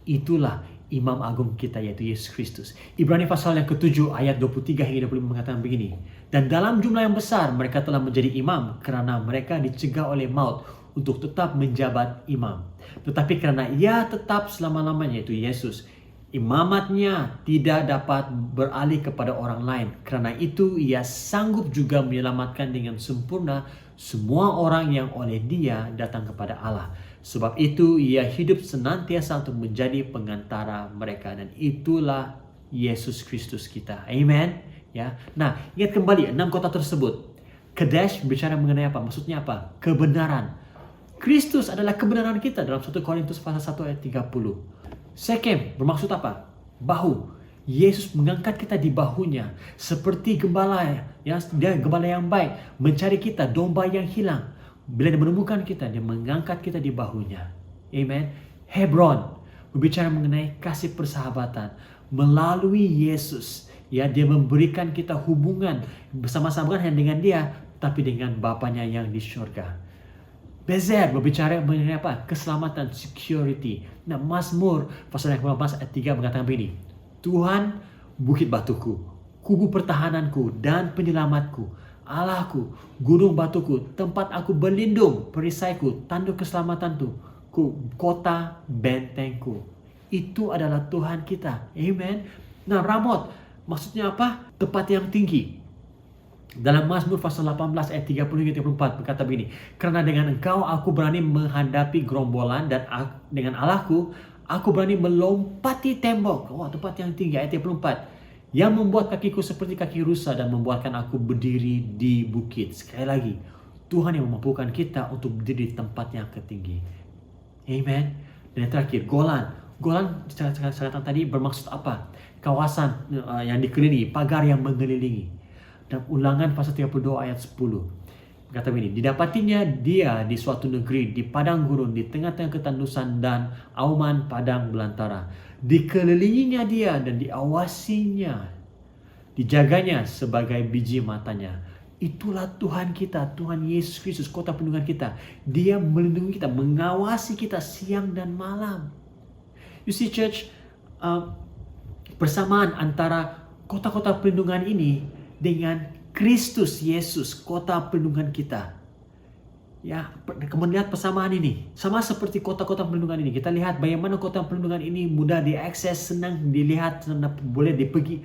Itulah imam agung kita, yaitu Yesus Kristus. Ibrani pasal yang ke-7 ayat 23 hingga 25 mengatakan begini. Dan dalam jumlah yang besar mereka telah menjadi imam karena mereka dicegah oleh maut untuk tetap menjabat imam. Tetapi karena ia tetap selama-lamanya, yaitu Yesus, imamatnya tidak dapat beralih kepada orang lain. Karena itu ia sanggup juga menyelamatkan dengan sempurna semua orang yang oleh Dia datang kepada Allah. Sebab itu ia hidup senantiasa untuk menjadi pengantara mereka, dan itulah Yesus Kristus kita. Amen. Ya. Nah, ingat kembali 6 kota tersebut. Kadesh bicara mengenai apa? Maksudnya apa? Kebenaran. Kristus adalah kebenaran kita dalam 1 Korintus pasal 1 ayat 30. Sekem bermaksud apa? Bahu. Yesus mengangkat kita di bahunya seperti gembala, ya, dia gembala yang baik, mencari kita, domba yang hilang. Bila dia menemukan kita, dia mengangkat kita di bahunya. Amen. Hebron berbicara mengenai kasih persahabatan melalui Yesus. Ya, dia memberikan kita hubungan bersama-sama hanya dengan Dia, tapi dengan Bapanya yang di surga. Bezer berbicara mengenai apa? Keselamatan, security. Nah, Mazmur pasal yang 15 ayat 3 mengatakan begini. Tuhan bukit batuku, kubu pertahananku dan penyelamatku, Allahku, gunung batuku, tempat aku berlindung, perisaiku, tanduk keselamatanku, kota bentengku. Itu adalah Tuhan kita. Amen. Nah, Ramot maksudnya apa? Tempat yang tinggi. Dalam Mazmur pasal 18 ayat 30-34 berkata begini. Karena dengan Engkau aku berani menghadapi gerombolan, dan dengan Allahku aku berani melompati tembok. Tempat yang tinggi. Ayat 34. Yang membuat kakiku seperti kaki rusa dan membuatkan aku berdiri di bukit. Sekali lagi, Tuhan yang memampukan kita untuk berdiri di tempat yang tertinggi. Amen. Dan yang terakhir, Golan. Golan secara tadi bermaksud apa? Kawasan yang dikelilingi, pagar yang mengelilingi. Dan Ulangan pasal 32 ayat 10. Kata begini, didapatinya dia di suatu negeri, di padang gurun, di tengah-tengah ketandusan dan auman padang belantara. Dikelilinginya dia dan diawasinya, dijaganya sebagai biji matanya. Itulah Tuhan kita, Tuhan Yesus Kristus, kota perlindungan kita. Dia melindungi kita, mengawasi kita siang dan malam. You see church, persamaan antara kota-kota perlindungan ini dengan Kristus Yesus, kota perlindungan kita. Ya, kemudian lihat persamaan ini. Sama seperti kota-kota perlindungan ini. Kita lihat bagaimana kota perlindungan ini mudah diakses, senang dilihat, boleh dipergi,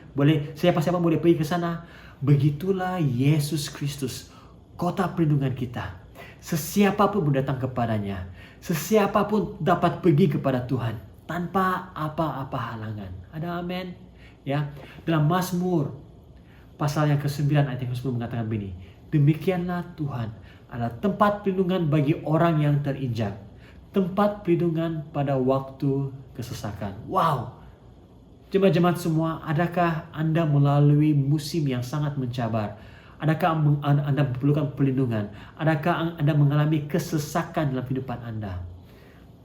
siapa-siapa boleh pergi ke sana. Begitulah Yesus Kristus, kota perlindungan kita. Sesiapapun datang kepadanya, sesiapapun dapat pergi kepada Tuhan tanpa apa-apa halangan. Ada amin? Ya, dalam Mazmur pasal yang ke-9 ayat yang ke-10 mengatakan begini. Demikianlah Tuhan adalah tempat perlindungan bagi orang yang terinjak, tempat perlindungan pada waktu kesesakan. Wow! Jemaat-jemaat semua, adakah Anda melalui musim yang sangat mencabar? Adakah Anda memerlukan perlindungan? Adakah Anda mengalami kesesakan dalam kehidupan Anda?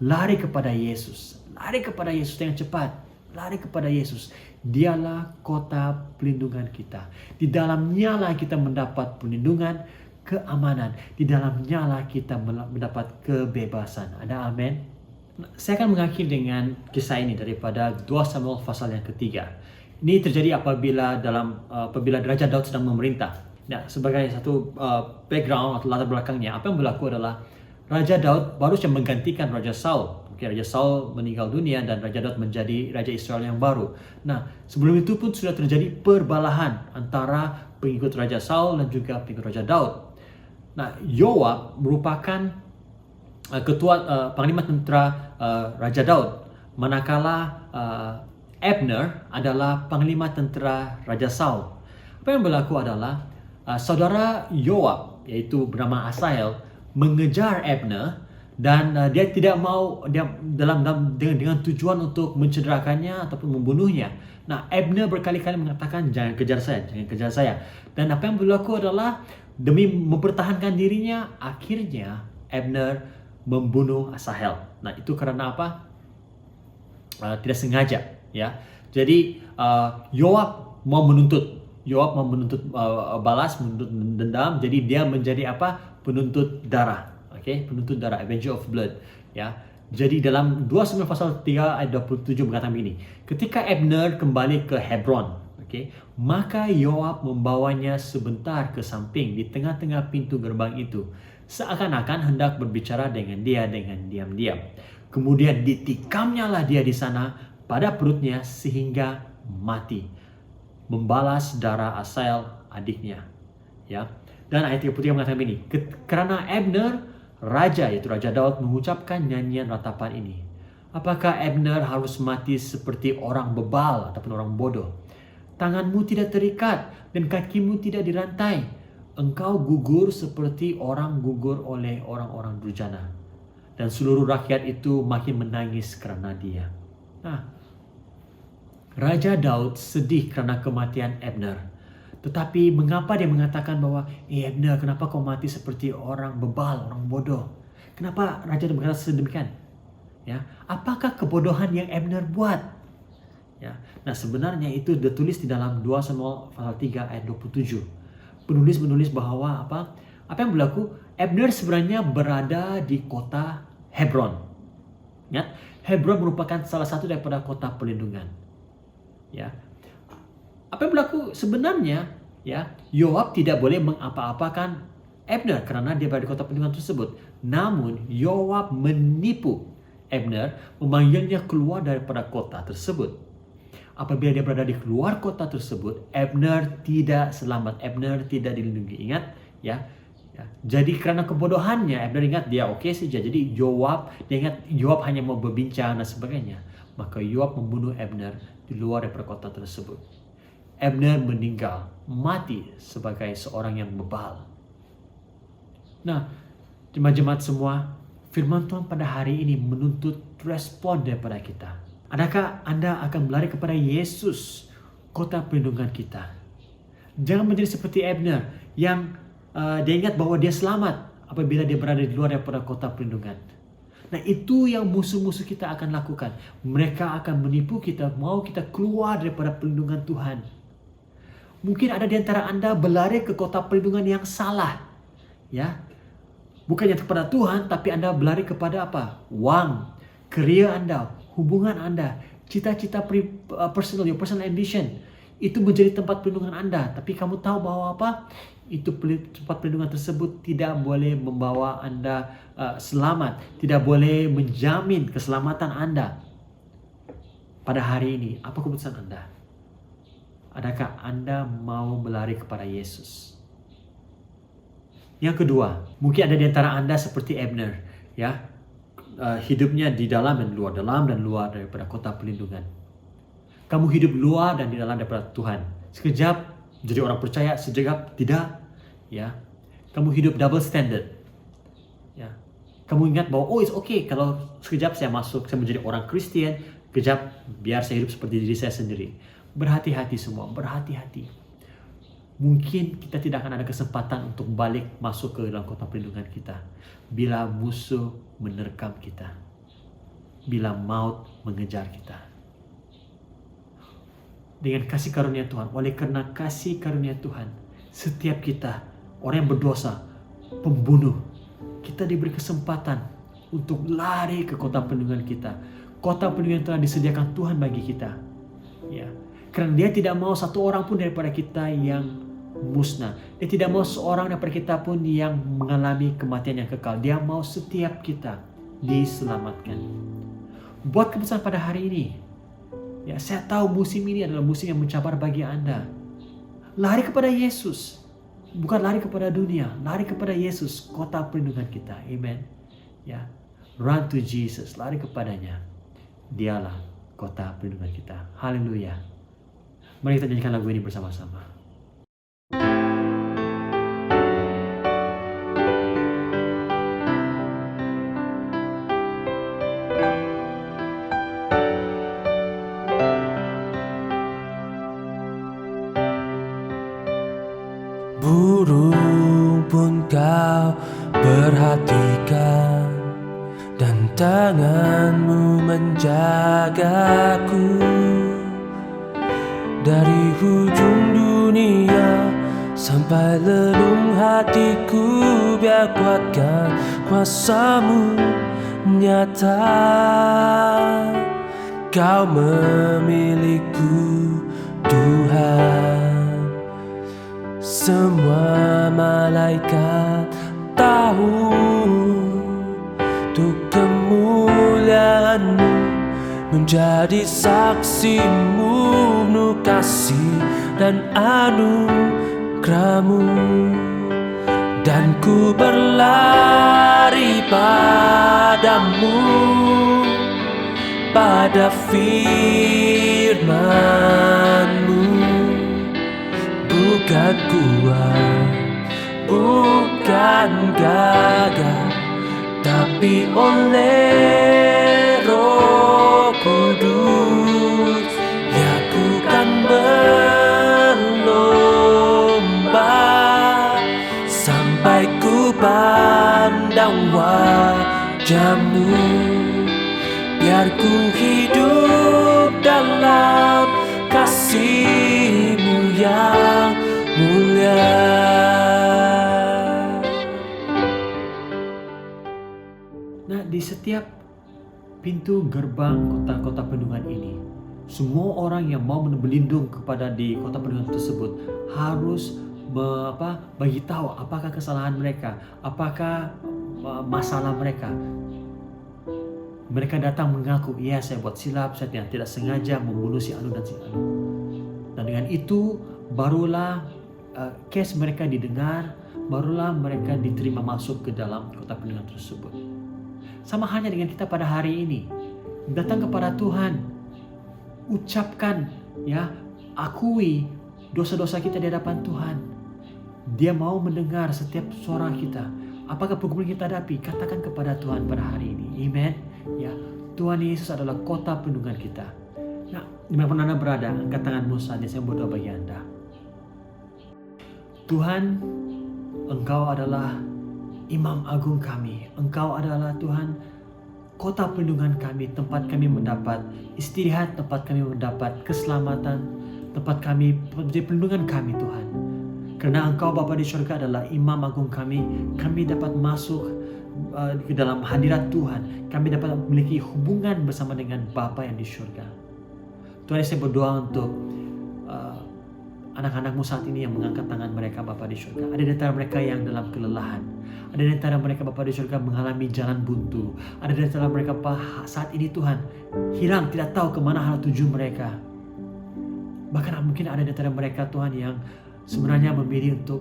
Lari kepada Yesus. Lari kepada Yesus dengan cepat. Lari kepada Yesus. Dialah kota perlindungan kita. Di dalamnya lah kita mendapat perlindungan, keamanan. Di dalamnya lah kita mendapat kebebasan. Ada amin? Saya akan mengakhiri dengan kisah ini daripada 2 Samuel pasal yang ketiga. Ini terjadi apabila Raja Daud sedang memerintah. Nah, sebagai satu background atau latar belakangnya, apa yang berlaku adalah Raja Daud baru saja menggantikan Raja Saul. Raja Saul meninggal dunia dan Raja Daud menjadi Raja Israel yang baru. Nah, sebelum itu pun sudah terjadi perbalahan antara pengikut Raja Saul dan juga pengikut Raja Daud. Nah, Yoab merupakan ketua panglima tentara Raja Daud, manakala Abner adalah panglima tentara Raja Saul. Apa yang berlaku adalah saudara Yoab, yaitu bernama Asahel, mengejar Abner dan dia tidak mau dengan tujuan untuk mencederakannya ataupun membunuhnya. Nah, Abner berkali-kali mengatakan jangan kejar saya. Dan apa yang berlaku adalah demi mempertahankan dirinya, akhirnya Abner membunuh Asahel. Nah, itu karena apa? Tidak sengaja, ya. Jadi Yoab mau menuntut balas, menuntut dendam. Jadi dia menjadi apa? Penuntut darah. Penuntut darah, Avenger of Blood, ya. Jadi dalam 2 Samuel pasal 3 ayat 27 mengatakan begini, ketika Abner kembali ke Hebron, maka Yoab membawanya sebentar ke samping di tengah-tengah pintu gerbang itu, seakan-akan hendak berbicara dengan dia dengan diam-diam. Kemudian ditikamnya lah dia di sana pada perutnya sehingga mati, membalas darah Asahel adiknya, ya. Dan ayat 33 mengatakan begini, karena Abner Raja, yaitu Raja Daud, mengucapkan nyanyian ratapan ini. Apakah Abner harus mati seperti orang bebal ataupun orang bodoh? Tanganmu tidak terikat dan kakimu tidak dirantai. Engkau gugur seperti orang gugur oleh orang-orang durjana. Dan seluruh rakyat itu makin menangis karena dia. Nah, Raja Daud sedih karena kematian Abner. Tetapi mengapa dia mengatakan bahwa Abner, kenapa kau mati seperti orang bebal, orang bodoh? Kenapa Raja berkata sedemikian? Ya, apakah kebodohan yang Abner buat? Ya, nah sebenarnya itu ditulis di dalam 2 Samuel pasal 3 ayat 27. Penulis menulis bahwa apa yang berlaku? Abner sebenarnya berada di kota Hebron. Ya, Hebron merupakan salah satu daripada kota perlindungan. Ya. Apa yang berlaku sebenarnya, ya, Yoab tidak boleh mengapa-apakan Abner karena dia berada di kota perlindungan tersebut. Namun Yoab menipu Abner, memanggilnya keluar daripada kota tersebut. Apabila dia berada di luar kota tersebut, Abner tidak selamat, Abner tidak dilindungi. Ingat, ya. Jadi karena kebodohannya, Abner ingat dia oke saja. Jadi dia ingat Yoab hanya mau berbincang dan sebagainya. Maka Yoab membunuh Abner di luar daripada kota tersebut. Abner meninggal, mati sebagai seorang yang bebal. Nah, jemaat-jemaat semua, firman Tuhan pada hari ini menuntut respon daripada kita. Adakah Anda akan berlari kepada Yesus, kota perlindungan kita? Jangan menjadi seperti Abner yang dia ingat bahwa dia selamat apabila dia berada di luar daripada kota perlindungan. Nah, itu yang musuh-musuh kita akan lakukan. Mereka akan menipu kita, mau kita keluar daripada perlindungan Tuhan. Mungkin ada di antara Anda berlari ke kota perlindungan yang salah. Ya. Bukannya kepada Tuhan, tapi Anda berlari kepada apa? Uang, kerja Anda, hubungan Anda, cita-cita personal, your personal ambition. Itu menjadi tempat perlindungan Anda. Tapi kamu tahu bahwa apa? Itu tempat perlindungan tersebut tidak boleh membawa Anda selamat. Tidak boleh menjamin keselamatan Anda. Pada hari ini, apa keputusan Anda? Adakah Anda mau berlari kepada Yesus? Yang kedua, mungkin ada di antara Anda seperti Abner, ya, hidupnya di dalam dan luar daripada kota perlindungan. Kamu hidup luar dan di dalam daripada Tuhan. Sekejap jadi orang percaya, sekejap tidak, ya. Kamu hidup double standard, ya. Kamu ingat bahwa it's okay kalau sekejap saya menjadi orang Kristen, sekejap biar saya hidup seperti diri saya sendiri. Berhati-hati semua, berhati-hati. Mungkin kita tidak akan ada kesempatan untuk balik masuk ke dalam kota perlindungan kita bila musuh menerkam kita, bila maut mengejar kita. Dengan kasih karunia Tuhan, oleh karena kasih karunia Tuhan, setiap kita, orang yang berdosa, pembunuh. Kita diberi kesempatan untuk lari ke kota perlindungan kita. Kota perlindungan yang telah disediakan Tuhan bagi kita. Ya, karena Dia tidak mau satu orang pun daripada kita yang musnah. Dia tidak mau seorang daripada kita pun yang mengalami kematian yang kekal. Dia mau setiap kita diselamatkan. Buat keputusan pada hari ini. Ya, saya tahu musim ini adalah musim yang mencabar bagi Anda. Lari kepada Yesus. Bukan lari kepada dunia, lari kepada Yesus, kota perlindungan kita. Amen. Ya, run to Jesus, lari kepadanya. Dialah kota perlindungan kita. Haleluya. Mari kita nyanyikan lagu ini bersama-sama. Burung pun kau perhatikan, dan tanganmu menjagaku. Dari ujung dunia sampai relung hatiku, biar kuatkan kuasamu nyata. Kau memiliku Tuhan. Semua malaikat tahu untuk kemuliaan-Mu, menjadi saksimu, penuh kasih dan anugerah-Mu. Dan ku berlari padamu, pada firman-Mu. Bukan kuat, bukan gagah, tapi oleh Roh Kudus, ya ku kan berlomba sampai ku pandang wajah-Mu, biar ku hidup dalam kasih-Mu yang mulia. Nah, di setiap pintu gerbang kota-kota perlindungan ini, semua orang yang mau berlindung kepada di kota perlindungan tersebut harus bagi tahu apakah kesalahan mereka, apakah masalah mereka. Mereka datang mengaku, ya saya buat silap, saya tidak sengaja membunuh si Anu dan si Anu. Dan dengan itu barulah case mereka didengar, barulah mereka diterima masuk ke dalam kota perlindungan tersebut. Sama halnya dengan kita pada hari ini, datang kepada Tuhan, ucapkan, ya, akui dosa-dosa kita di hadapan Tuhan. Dia mau mendengar setiap suara kita. Apakah pergumulan kita hadapi? Katakan kepada Tuhan pada hari ini. Amen. Ya, Tuhan Yesus adalah kota perlindungan kita. Nah, dimanapun Anda berada, angkat tanganmu saat ini, saya berdoa bagi Anda. Tuhan, Engkau adalah Imam Agung kami. Engkau adalah Tuhan, kota perlindungan kami, tempat kami mendapat istirahat, tempat kami mendapat keselamatan, tempat kami menjadi perlindungan kami, Tuhan. Karena Engkau Bapa di surga adalah Imam Agung kami dapat masuk ke dalam hadirat Tuhan. Kami dapat memiliki hubungan bersama dengan Bapa yang di surga. Tuhan, saya berdoa untuk anak-anak-Mu saat ini yang mengangkat tangan mereka, Bapa di surga. Ada di antara mereka yang dalam kelelahan. Ada di antara mereka, Bapa di surga, mengalami jalan buntu. Ada di antara mereka, saat ini Tuhan, hilang, tidak tahu kemana hal tuju mereka. Bahkan mungkin ada di antara mereka, Tuhan, yang sebenarnya memilih untuk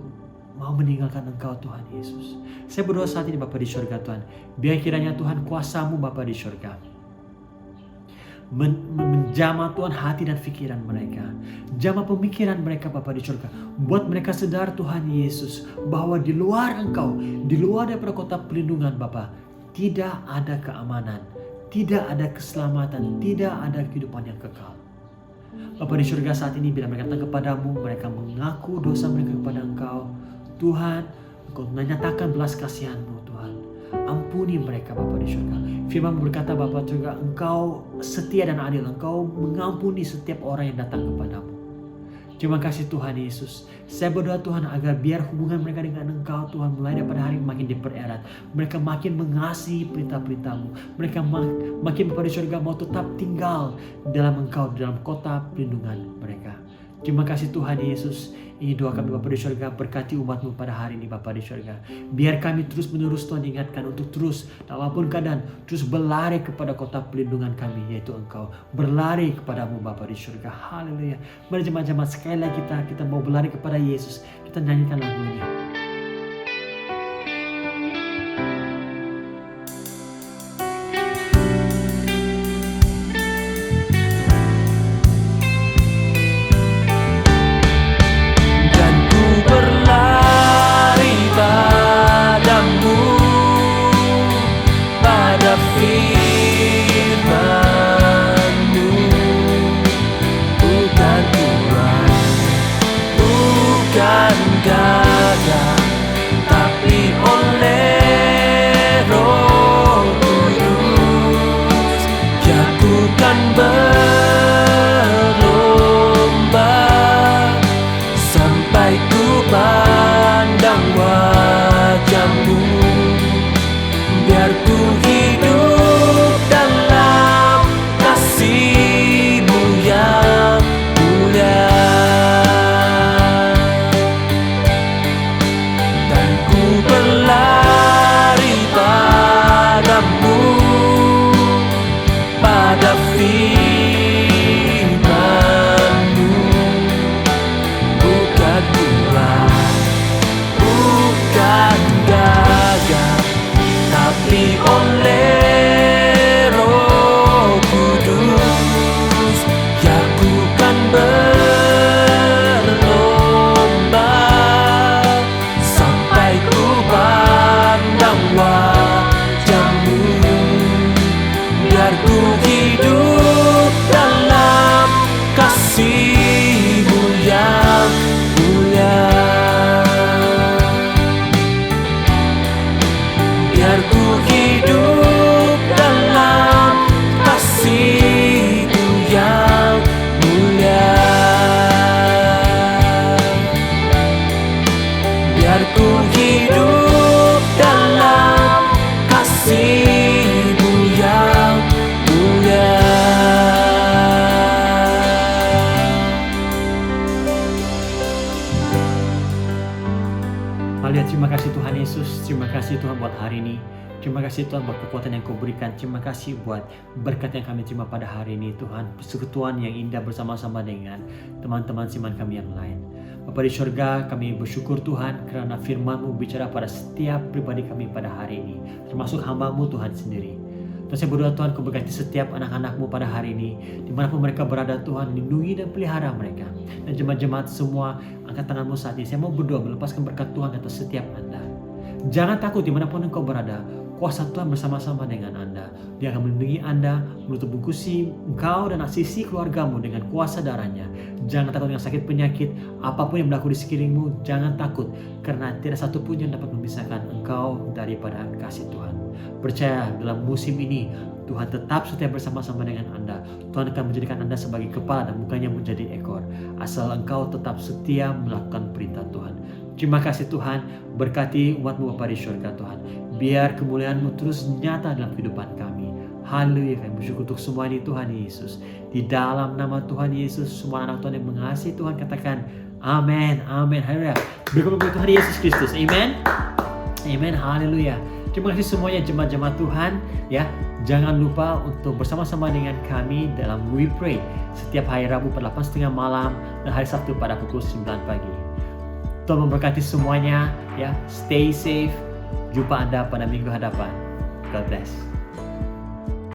mau meninggalkan Engkau, Tuhan Yesus. Saya berdoa saat ini, Bapa di surga, Tuhan. Biar kiranya Tuhan, kuasa-Mu, Bapa di surga, menjamah Tuhan hati dan pikiran mereka. Jamah pemikiran mereka, Bapa di surga. Buat mereka sadar, Tuhan Yesus, bahwa di luar Engkau, di luar daripada kota perlindungan, Bapa, tidak ada keamanan, tidak ada keselamatan, tidak ada kehidupan yang kekal. Bapa di surga, saat ini bila mereka datang kepadamu, mereka mengaku dosa mereka kepada Engkau. Tuhan, Engkau menyatakan belas kasihan-Mu, Tuhan. Ampuni mereka, Bapa di surga. Firman berkata, Bapa surga, Engkau setia dan adil. Engkau mengampuni setiap orang yang datang kepadamu. Terima kasih Tuhan Yesus. Saya berdoa Tuhan agar biar hubungan mereka dengan Engkau Tuhan mulai daripada hari ini makin dipererat. Mereka makin mengasihi perintah-perintah-Mu. Mereka makin Bapa di surga mau tetap tinggal dalam Engkau, dalam kota perlindungan mereka. Terima kasih Tuhan Yesus. Ini doa kami Bapa di surga, berkati umat-Mu pada hari ini Bapa di surga. Biar kami terus menerus Tuhan diingatkan untuk terus, apapun keadaan, terus berlari kepada kota perlindungan kami, yaitu Engkau. Berlari kepadamu Bapa di surga. Haleluya. Mari jemaat-jemaat sekali lagi kita mau berlari kepada Yesus. Kita nyanyikan lagu ini. Terima kasih Tuhan Yesus, terima kasih Tuhan buat hari ini. Terima kasih Tuhan buat kekuatan yang Kau berikan. Terima kasih buat berkat yang kami terima pada hari ini Tuhan. Persekutuan yang indah bersama-sama dengan teman-teman siman kami yang lain. Bapa di surga, kami bersyukur Tuhan karena firman-Mu bicara pada setiap pribadi kami pada hari ini. Termasuk hamba-Mu Tuhan sendiri. Tuhan, saya berdoa Tuhan Kau berkati setiap anak-anak-Mu pada hari ini. Dimanapun mereka berada Tuhan, lindungi dan pelihara mereka. Dan jemaat-jemaat semua, angkat tangan-Mu saat ini. Saya mau berdoa melepaskan berkat Tuhan atas setiap Anda. Jangan takut dimanapun Engkau berada. Kuasa Tuhan bersama-sama dengan Anda. Dia akan melindungi Anda, menutup bungkusi Engkau dan sisi keluargamu dengan kuasa darahnya. Jangan takut dengan sakit penyakit, apapun yang berlaku di sekelilingmu, jangan takut. Karena tidak satu pun yang dapat memisahkan engkau daripada kasih Tuhan. Percaya dalam musim ini, Tuhan tetap setia bersama-sama dengan Anda. Tuhan akan menjadikan Anda sebagai kepala dan bukannya menjadi ekor. Asal engkau tetap setia melakukan perintah Tuhan. Terima kasih Tuhan, berkati umat-Mu Bapa di surga Tuhan. Biar kemuliaan-Mu terus nyata dalam kehidupan kami. Haleluya, kami bersyukur untuk semua ini Tuhan Yesus. Di dalam nama Tuhan Yesus, semua anak Tuhan yang mengasihi Tuhan katakan amin, amin, haleluya. Berkat Tuhan Yesus Kristus, amen, amen, haleluya. Terima kasih semuanya jemaat-jemaat Tuhan ya. Jangan lupa untuk bersama-sama dengan kami dalam We Pray setiap hari Rabu pada 8:30 malam dan hari Sabtu pada pukul 9 pagi. Tuhan memberkati semuanya ya. Stay safe. Jumpa Anda pada minggu hadapan. God bless.